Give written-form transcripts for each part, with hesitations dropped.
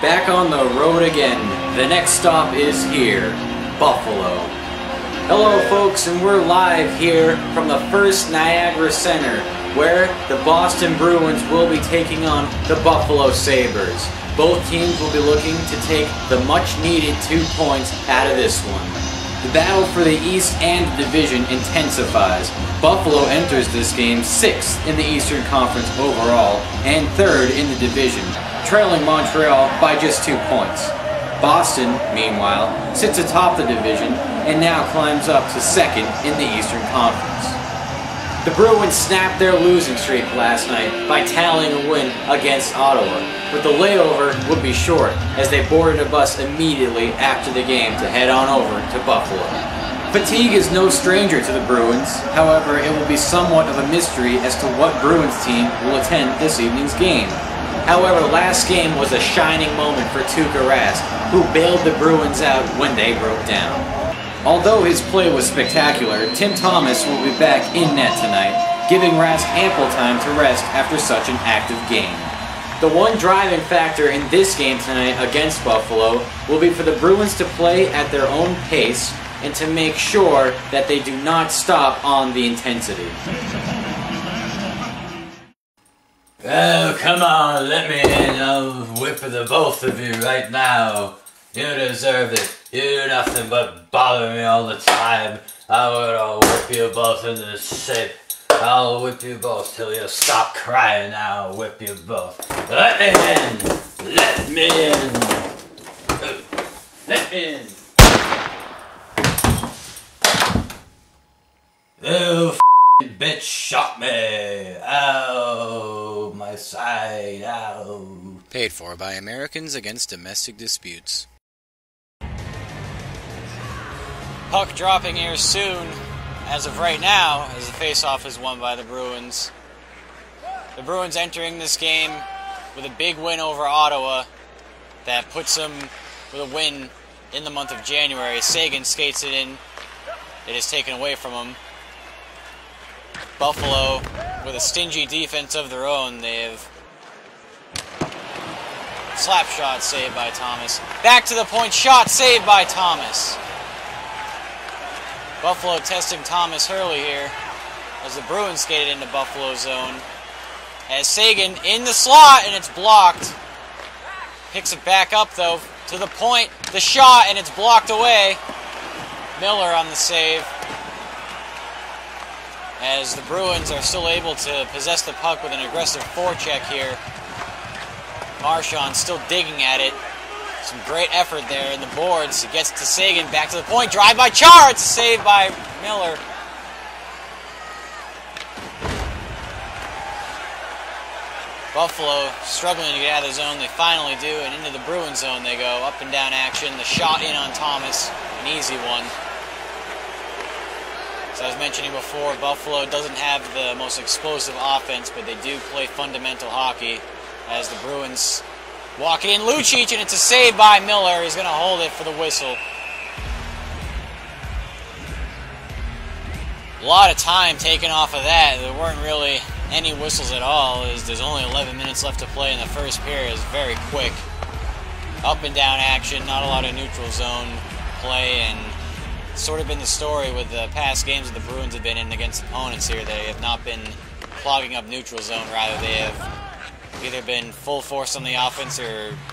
Back on the road again. The next stop is here, Buffalo. Hello folks, and we're live here from the First Niagara Center, where the Boston Bruins will be taking on the Buffalo Sabers. Both teams will be looking to take the much needed 2 points out of this one. The battle for the East and the division intensifies. Buffalo enters this game 6th in the Eastern Conference overall and 3rd in the division, trailing Montreal by just 2 points. Boston, meanwhile, sits atop the division and now climbs up to 2nd in the Eastern Conference. The Bruins snapped their losing streak last night by tallying a win against Ottawa, but the layover would be short as they boarded a bus immediately after the game to head on over to Buffalo. Fatigue is no stranger to the Bruins, however it will be somewhat of a mystery as to what Bruins team will attend this evening's game. However, last game was a shining moment for Tuukka Rask, who bailed the Bruins out when they broke down. Although his play was spectacular, Tim Thomas will be back in net tonight, giving Rask ample time to rest after such an active game. The one driving factor in this game tonight against Buffalo will be for the Bruins to play at their own pace and to make sure that they do not stop on the intensity. Oh, come on, let me in. I'll whip the both of you right now. You deserve it. You do nothing but bother me all the time. I'll whip you both into the shape. I'll whip you both till you stop crying. I'll whip you both. Let me in. Let me in. Let me in. You bitch shot me. Ow, my side. Ow. Paid for by Americans Against Domestic Disputes. Puck dropping here soon. As of right now, as the faceoff is won by the Bruins. The Bruins entering this game with a big win over Ottawa that puts them with a win in the month of January. Seguin skates it in. It is taken away from him. Buffalo, with a stingy defense of their own, they have slap shot saved by Thomas. Back to the point, shot saved by Thomas. Buffalo testing Thomas Hurley here as the Bruins skated into Buffalo zone. As Seguin in the slot and it's blocked. Picks it back up though to the point, the shot, and it's blocked away. Miller on the save. As the Bruins are still able to possess the puck with an aggressive forecheck here. Marchand still digging at it. Some great effort there in the boards. He gets to Seguin, back to the point, drive by Char, it's a save by Miller. Buffalo struggling to get out of the zone, they finally do, and into the Bruins zone they go. Up and down action, the shot in on Thomas, an easy one. As I was mentioning before, Buffalo doesn't have the most explosive offense, but they do play fundamental hockey. As the Bruins walk in, Lucic, and it's a save by Miller. He's going to hold it for the whistle. A lot of time taken off of that. There weren't really any whistles at all, as there's only 11 minutes left to play in the first period. It's very quick. Up and down action, not a lot of neutral zone play, and it's sort of been the story with the past games that the Bruins have been in against opponents here. They have not been clogging up neutral zone, rather they have either been full force on the offense or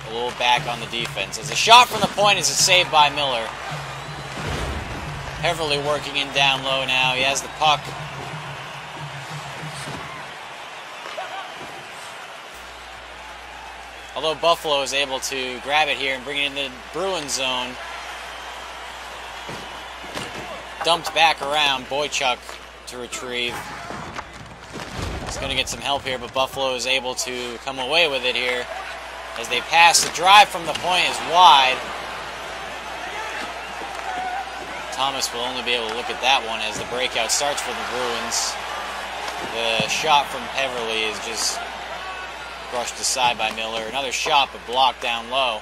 a little back on the defense. As a shot from the point is a save by Miller. Heavily working in down low now. He has the puck. Although Buffalo is able to grab it here and bring it in the Bruins zone. Dumped back around, Boychuk to retrieve. He's going to get some help here, but Buffalo is able to come away with it here. As they pass, the drive from the point is wide. Thomas will only be able to look at that one as the breakout starts for the Bruins. The shot from Peverley is just brushed aside by Miller. Another shot, but blocked down low.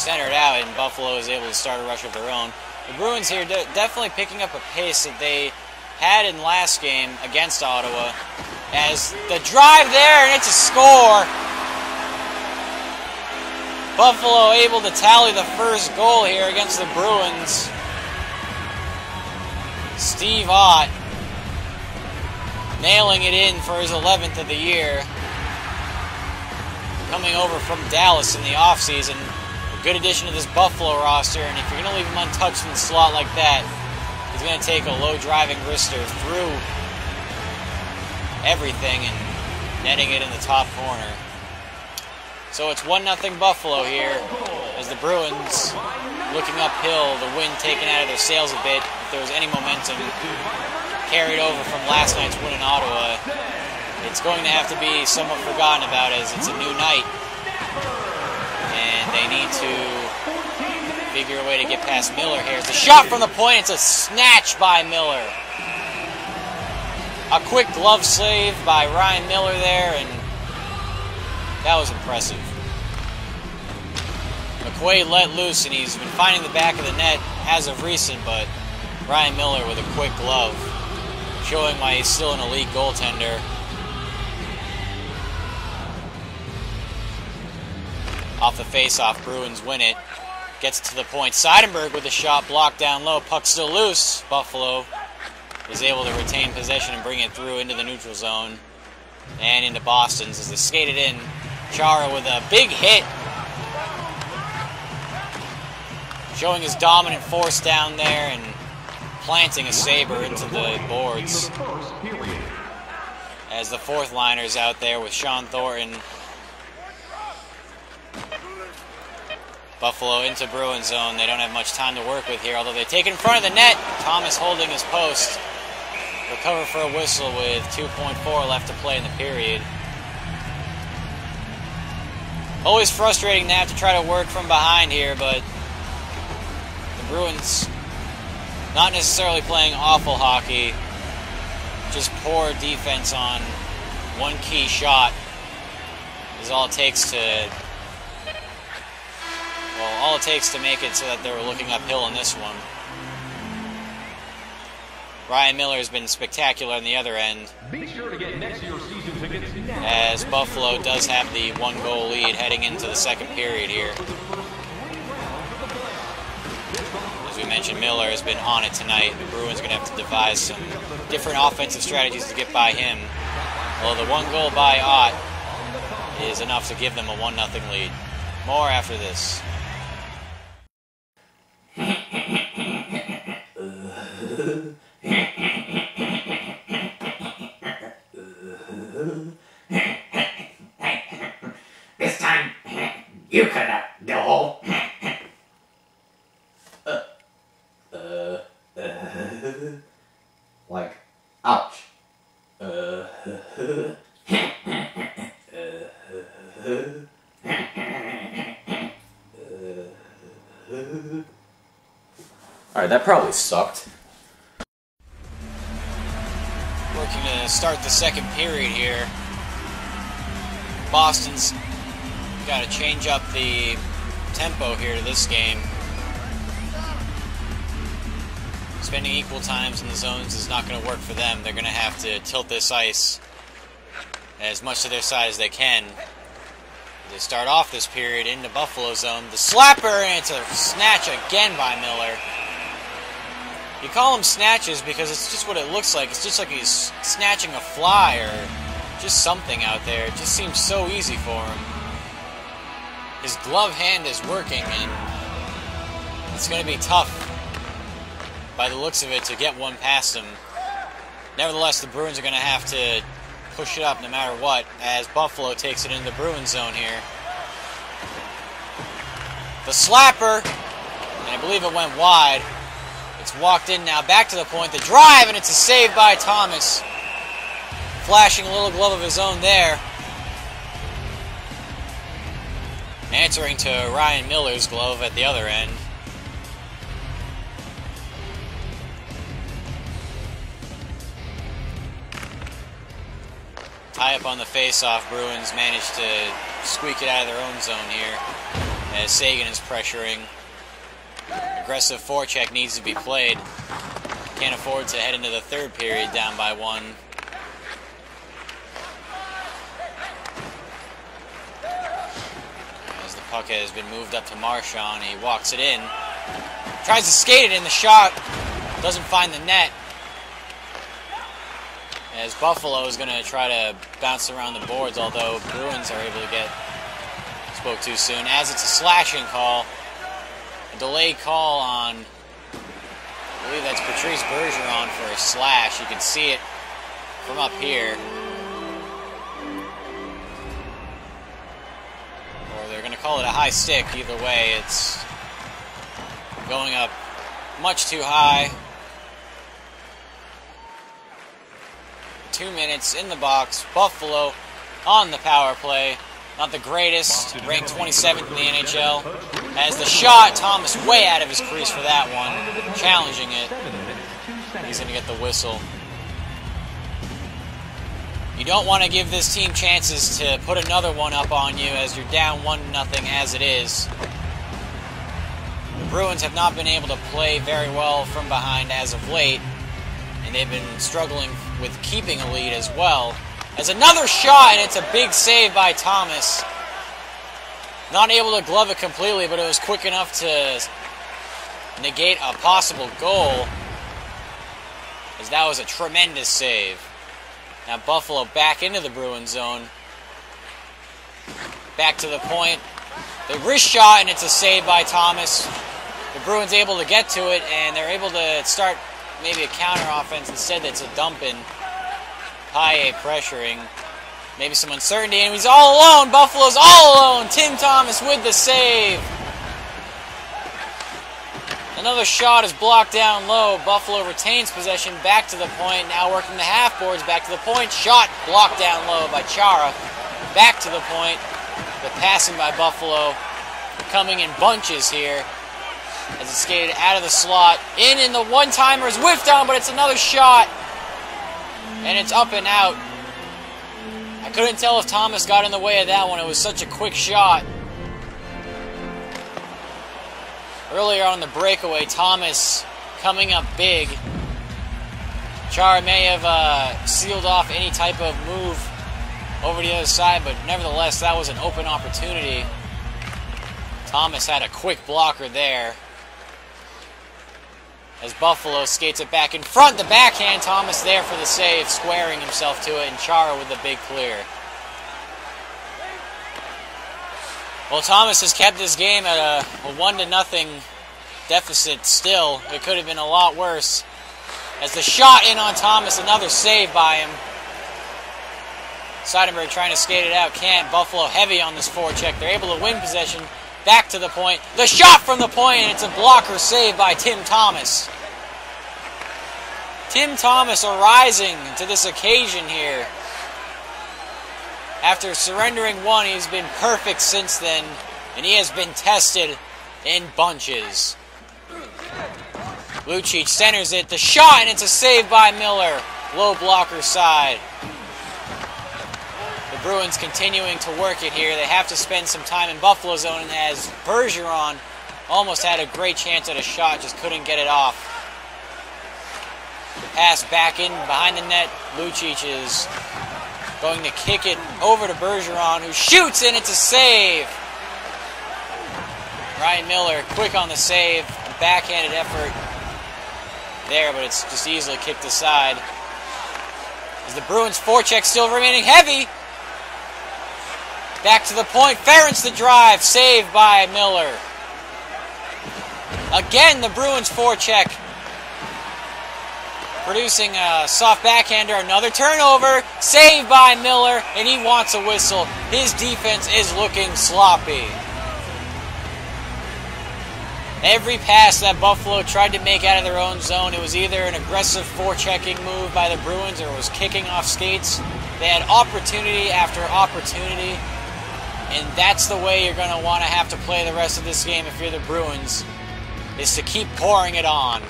centered out, and Buffalo is able to start a rush of their own. The Bruins here definitely picking up a pace that they had in last game against Ottawa. As the drive there, and it's a score. Buffalo able to tally the first goal here against the Bruins. Steve Ott nailing it in for his 11th of the year. Coming over from Dallas in the offseason. A good addition to this Buffalo roster, and if you're going to leave him untouched in the slot like that, he's going to take a low driving wrister through everything and netting it in the top corner. So it's 1-0 Buffalo here as the Bruins looking uphill, the wind taken out of their sails a bit. If there was any momentum carried over from last night's win in Ottawa, it's going to have to be somewhat forgotten about as it's a new night. And they need to figure a way to get past Miller here. It's a shot from the point. It's a snatch by Miller. A quick glove save by Ryan Miller there, and that was impressive. McQuaid let loose, and he's been finding the back of the net as of recent, but Ryan Miller with a quick glove, showing why he's still an elite goaltender. Off the face-off, Bruins win it. Gets to the point. Seidenberg with a shot blocked down low. Puck still loose. Buffalo is able to retain possession and bring it through into the neutral zone and into Boston's as they skated in. Chara with a big hit, showing his dominant force down there and planting a Saber into the boards. As the fourth liner's out there with Sean Thornton. Buffalo into Bruin zone. They don't have much time to work with here, although they take it in front of the net. Thomas holding his post. Recover for a whistle with 2.4 left to play in the period. Always frustrating to have to try to work from behind here, but the Bruins not necessarily playing awful hockey, just poor defense on one key shot is all it takes to, well, all it takes to make it so that they were looking uphill in this one. Ryan Miller has been spectacular on the other end, as Buffalo does have the 1-goal lead heading into the second period here. As we mentioned, Miller has been on it tonight. The Bruins are going to have to devise some different offensive strategies to get by him. Although the 1 goal by Ott is enough to give them a 1-0 lead. More after this. This time, you cut out the hole. Like, ouch. Alright, that probably sucked. Working to start the second period here. Boston's got to change up the tempo here to this game. Spending equal times in the zones is not going to work for them. They're going to have to tilt this ice as much to their side as they can. They start off this period into Buffalo zone. The slapper, and it's a snatch again by Miller. You call them snatches because it's just what it looks like. It's just like he's snatching a fly or just something out there. It just seems so easy for him. His glove hand is working, and it's going to be tough by the looks of it to get one past him. Nevertheless, the Bruins are going to have to push it up no matter what as Buffalo takes it into the Bruins zone here. The slapper, and I believe it went wide. It's walked in now, back to the point. The drive, and it's a save by Thomas. Flashing a little glove of his own there. Answering to Ryan Miller's glove at the other end. Tie up on the face-off. Bruins managed to squeak it out of their own zone here. as Sagan is pressuring. Aggressive forecheck needs to be played. Can't afford to head into the third period down by 1. As the puck has been moved up to Marchand, he walks it in. Tries to skate it in, the shot doesn't find the net. As Buffalo is going to try to bounce around the boards, although Bruins are able to get... Spoke too soon. As it's a slashing call. A delayed call on... I believe that's Patrice Bergeron for a slash. You can see it from up here. Or they're going to call it a high stick. Either way, it's going up much too high. 2 minutes in the box. Buffalo on the power play. Not the greatest. Ranked 27th in the NHL. As the shot, Thomas way out of his crease for that one. Challenging it. He's going to get the whistle. You don't want to give this team chances to put another one up on you as you're down 1-0 as it is. The Bruins have not been able to play very well from behind as of late. And they've been struggling with keeping a lead as well. As another shot, and it's a big save by Thomas. Not able to glove it completely, but it was quick enough to negate a possible goal. As that was a tremendous save. Now Buffalo back into the Bruins zone. Back to the point. The wrist shot, and it's a save by Thomas. The Bruins able to get to it, and they're able to start maybe a counter offense. Instead, it's a dump in. Paille pressuring. Maybe some uncertainty, and he's all alone. Buffalo's all alone. Tim Thomas with the save. Another shot is blocked down low. Buffalo retains possession back to the point. Now working the half boards back to the point. Shot blocked down low by Chara. Back to the point. The passing by Buffalo coming in bunches here. As it's skated out of the slot. In the one-timer is whiffed on, but it's another shot. And it's up and out. I couldn't tell if Thomas got in the way of that one. It was such a quick shot. Earlier on the breakaway, Thomas coming up big. Chara may have sealed off any type of move over the other side, but nevertheless, that was an open opportunity. Thomas had a quick blocker there. As Buffalo skates it back in front, the backhand, Thomas there for the save, squaring himself to it, and Chara with the big clear. Well, Thomas has kept this game at a 1-0 deficit still. It could have been a lot worse. As the shot in on Thomas, another save by him. Seidenberg trying to skate it out, can't. Buffalo heavy on this forecheck. They're able to win possession. Back to the point. The shot from the point, and it's a blocker save by Tim Thomas. Tim Thomas arising to this occasion here. After surrendering one, he's been perfect since then, and he has been tested in bunches. Lucic centers it. The shot, and it's a save by Miller. Low blocker side. The Bruins continuing to work it here. They have to spend some time in Buffalo zone as Bergeron almost had a great chance at a shot, just couldn't get it off. The pass back in behind the net. Lucic is going to kick it over to Bergeron, who shoots, and it's a save. Ryan Miller quick on the save. Backhanded effort there, but it's just easily kicked aside. As the Bruins forecheck still remaining heavy. Back to the point. Ferentz the drive. Saved by Miller. Again, the Bruins forecheck. Producing a soft backhander. Another turnover. Saved by Miller. And he wants a whistle. His defense is looking sloppy. Every pass that Buffalo tried to make out of their own zone, it was either an aggressive forechecking move by the Bruins or it was kicking off skates. They had opportunity after opportunity. And that's the way you're going to want to have to play the rest of this game if you're the Bruins, is to keep pouring it on.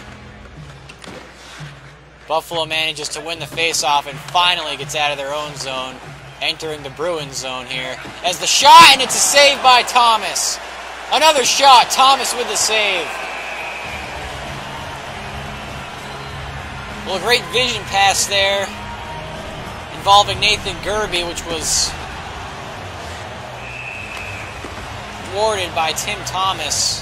Buffalo manages to win the faceoff and finally gets out of their own zone, entering the Bruins zone here. As the shot, and it's a save by Thomas. Another shot. Thomas with the save. Well, a great vision pass there involving Nathan Gerby, which was thwarted by Tim Thomas.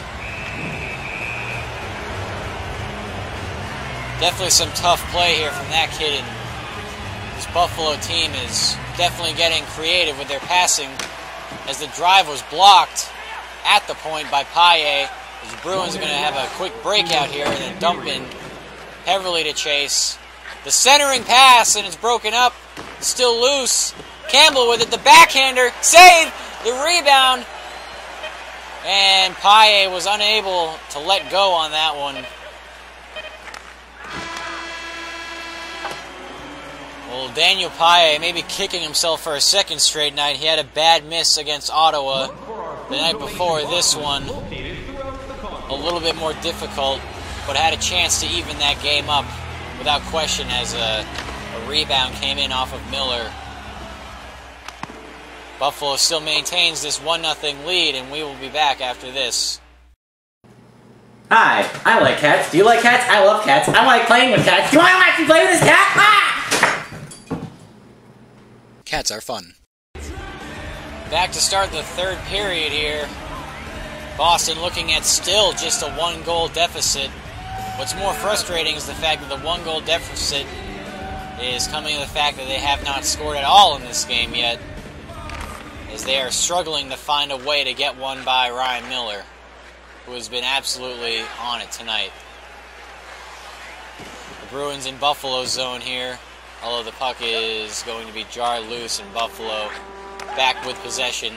Definitely some tough play here from that kid, and this Buffalo team is definitely getting creative with their passing as the drive was blocked at the point by Paye. The Bruins are going to have a quick breakout here and then dump in heavily to chase. The centering pass, and it's broken up. Still loose. Campbell with it. The backhander. Save! The rebound. And Paye was unable to let go on that one. Well, Daniel Paye may be kicking himself for a second straight night. He had a bad miss against Ottawa the night before this one. A little bit more difficult, but had a chance to even that game up without question as a rebound came in off of Miller. Buffalo still maintains this 1-0 lead, and we will be back after this. Hi, I like cats. Do you like cats? I love cats. I like playing with cats. Do I like to play with this cat? Ah! Cats are fun. Back to start the third period here. Boston looking at still just a 1-goal deficit. What's more frustrating is the fact that the 1-goal deficit is coming to the fact that they have not scored at all in this game yet, as they are struggling to find a way to get one by Ryan Miller, who has been absolutely on it tonight. The Bruins in Buffalo zone here, although the puck is going to be jarred loose in Buffalo. Back with possession.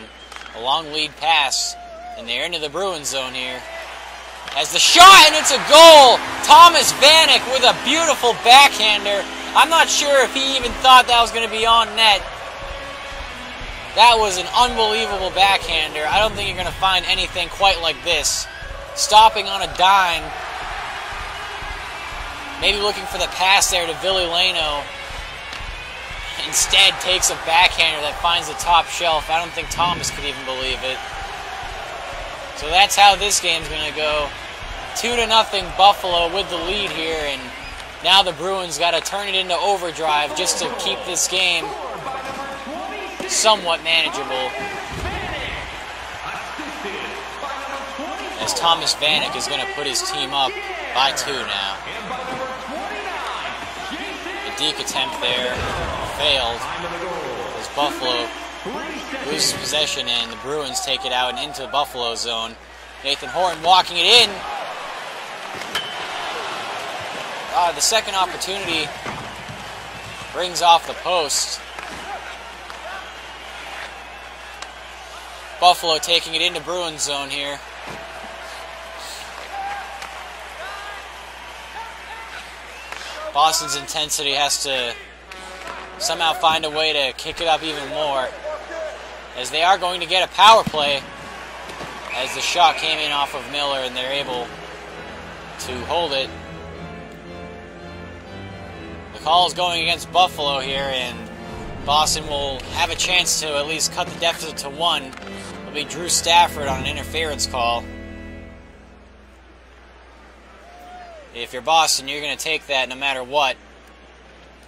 A long lead pass, and they're into the Bruins zone here. As the shot, and it's a goal! Thomas Vanek with a beautiful backhander. I'm not sure if he even thought that was going to be on net. That was an unbelievable backhander. I don't think you're going to find anything quite like this. Stopping on a dime. Maybe looking for the pass there to Ville Leno. Instead takes a backhander that finds the top shelf. I don't think Thomas could even believe it. So that's how this game's going to go. 2-0 Buffalo with the lead here, and now the Bruins got to turn it into overdrive just to keep this game somewhat manageable. As Thomas Vanek is going to put his team up by 2 now. The deke attempt there failed as Buffalo loses possession and the Bruins take it out and into the Buffalo zone. Nathan Horton walking it in. The second opportunity brings off the post. Buffalo taking it into Bruins zone here. Boston's intensity has to somehow find a way to kick it up even more, as they are going to get a power play as the shot came in off of Miller and they're able to hold it. The call is going against Buffalo here, and Boston will have a chance to at least cut the deficit to 1. It'll be Drew Stafford on an interference call. If you're Boston, you're going to take that no matter what.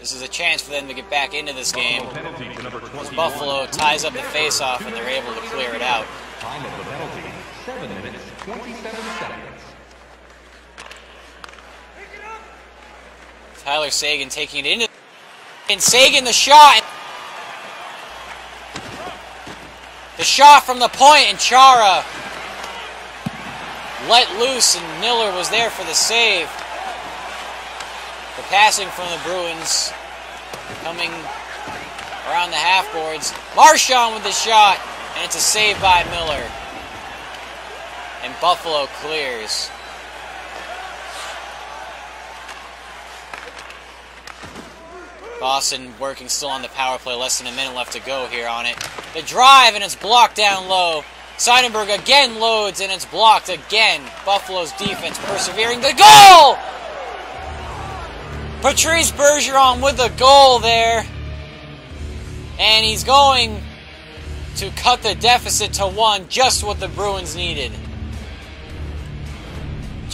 This is a chance for them to get back into this game, as Buffalo ties up the face-off and they're able to clear it out. Time of the penalty, 7 minutes, 27 seconds. Tyler Seguin taking it into, and Seguin the shot. The shot from the point, and Chara let loose, and Miller was there for the save. The passing from the Bruins coming around the half boards. Marchand with the shot, and it's a save by Miller. And Buffalo clears. Boston working still on the power play, less than a minute left to go here on it. The drive, and it's blocked down low. Seidenberg again loads, and it's blocked again. Buffalo's defense persevering. The goal! Patrice Bergeron with the goal there. And he's going to cut the deficit to 1, just what the Bruins needed.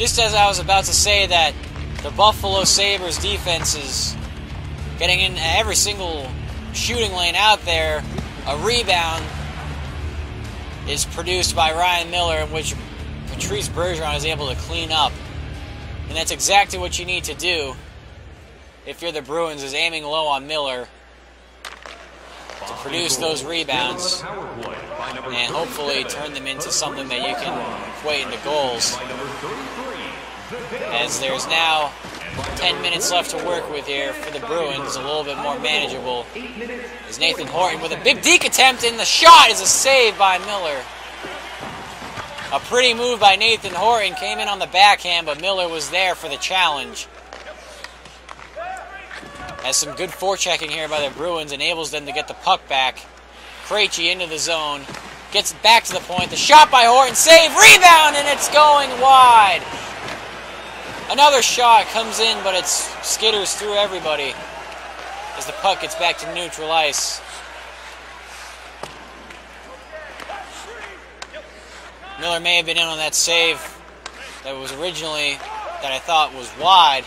Just as I was about to say that the Buffalo Sabres defense is getting in every single shooting lane out there, a rebound is produced by Ryan Miller, in which Patrice Bergeron is able to clean up. And that's exactly what you need to do if you're the Bruins, is aiming low on Miller to produce those rebounds and hopefully turn them into something that you can equate into goals. As there's now 10 minutes left to work with here for the Bruins, a little bit more manageable. Is Nathan Horton with a big deke attempt, and the shot is a save by Miller. A pretty move by Nathan Horton, came in on the backhand, but Miller was there for the challenge. Has some good forechecking here by the Bruins, enables them to get the puck back. Krejci into the zone, gets it back to the point. The shot by Horton, save, rebound, and it's going wide. Another shot comes in, but it skitters through everybody as the puck gets back to neutral ice. Miller may have been in on that save that was originally, that I thought was wide.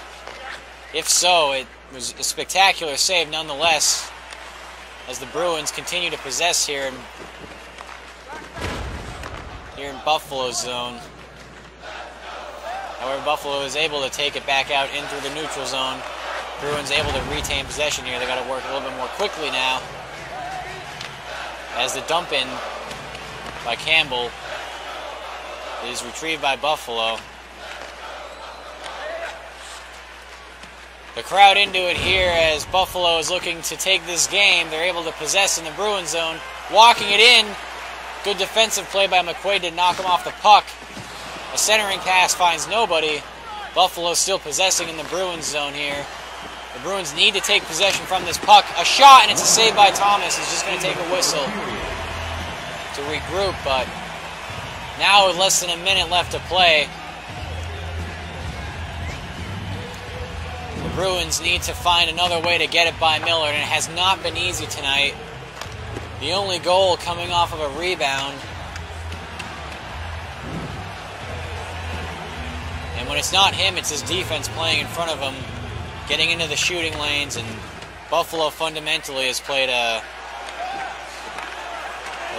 If so, it was a spectacular save nonetheless, as the Bruins continue to possess here in Buffalo's zone. However, Buffalo is able to take it back out in through the neutral zone. Bruins able to retain possession here. They got to work a little bit more quickly now, as the dump in by Campbell is retrieved by Buffalo. The crowd into it here as Buffalo is looking to take this game. They're able to possess in the Bruins zone, walking it in. Good defensive play by McQuaid to knock him off the puck. A centering pass finds nobody. Buffalo still possessing in the Bruins zone here. The Bruins need to take possession from this puck. A shot, and it's a save by Thomas. He's just going to take a whistle to regroup, but now with less than a minute left to play, the Bruins need to find another way to get it by Miller, and it has not been easy tonight. The only goal coming off of a rebound. And when it's not him, it's his defense playing in front of him, getting into the shooting lanes, and Buffalo fundamentally has played a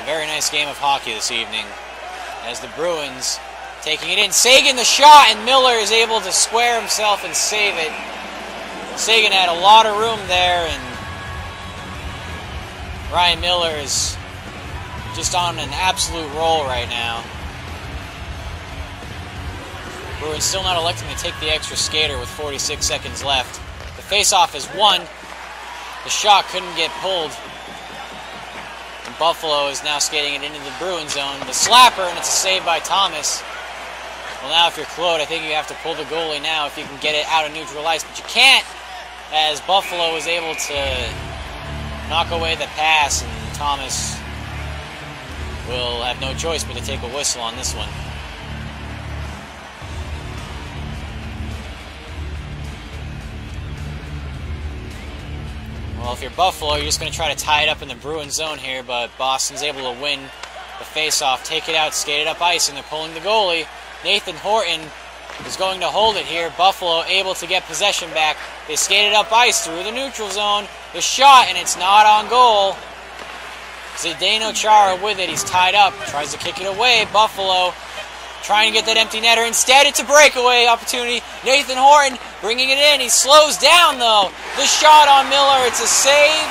very nice game of hockey this evening. As the Bruins taking it in, Sagan the shot, and Miller is able to square himself and save it. Sagan had a lot of room there, and Ryan Miller is just on an absolute roll right now. Bruins still not electing to take the extra skater with 46 seconds left. The face-off is won. The shot couldn't get pulled. And Buffalo is now skating it into the Bruins zone. The slapper, and it's a save by Thomas. Well, now if you're Claude, I think you have to pull the goalie now if you can get it out of neutral ice. But you can't, as Buffalo is able to knock away the pass, and Thomas will have no choice but to take a whistle on this one. Well, if you're Buffalo, you're just going to try to tie it up in the Bruins zone here, but Boston's able to win the face-off, take it out, skate it up ice, and they're pulling the goalie. Nathan Horton is going to hold it here. Buffalo able to get possession back. They skate it up ice through the neutral zone. The shot, and it's not on goal. Zdeno Chara with it. He's tied up. Tries to kick it away. Buffalo trying to get that empty netter. Instead, it's a breakaway opportunity. Nathan Horton bringing it in. He slows down, though. The shot on Miller. It's a save.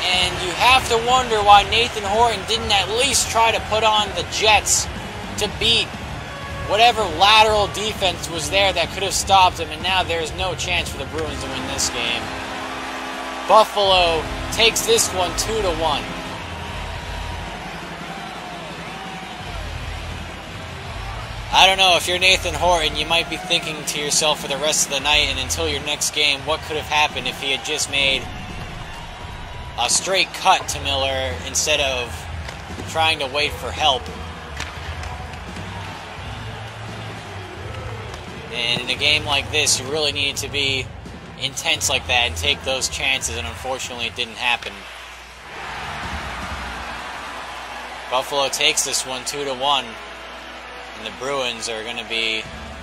And you have to wonder why Nathan Horton didn't at least try to put on the Jets to beat whatever lateral defense was there that could have stopped him. And now there's no chance for the Bruins to win this game. Buffalo takes this one 2-1. I don't know, if you're Nathan Horton, you might be thinking to yourself for the rest of the night and until your next game, what could have happened if he had just made a straight cut to Miller instead of trying to wait for help. And in a game like this, you really needed to be intense like that and take those chances, and unfortunately it didn't happen. Buffalo takes this one 2-1. and the Bruins are going to be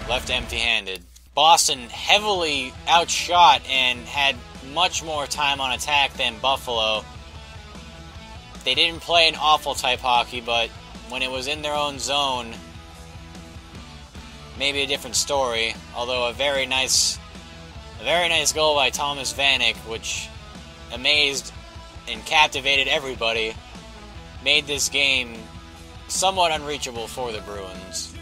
left empty-handed. Boston heavily outshot and had much more time on attack than Buffalo. They didn't play an awful type hockey, but when it was in their own zone, maybe a different story. Although a very nice goal by Thomas Vanek, which amazed and captivated everybody, made this game somewhat unreachable for the Bruins.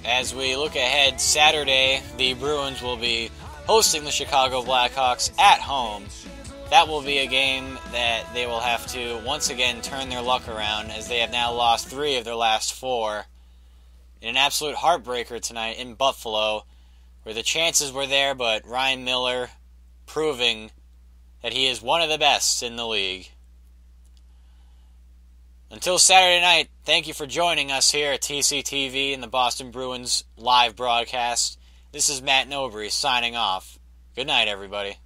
As we look ahead, Saturday, the Bruins will be hosting the Chicago Blackhawks at home. That will be a game that they will have to once again turn their luck around, as they have now lost 3 of their last 4. In an absolute heartbreaker tonight in Buffalo, where the chances were there, but Ryan Miller proving that he is one of the best in the league. Until Saturday night, thank you for joining us here at TCTV and the Boston Bruins live broadcast. This is Matt Nobry signing off. Good night, everybody.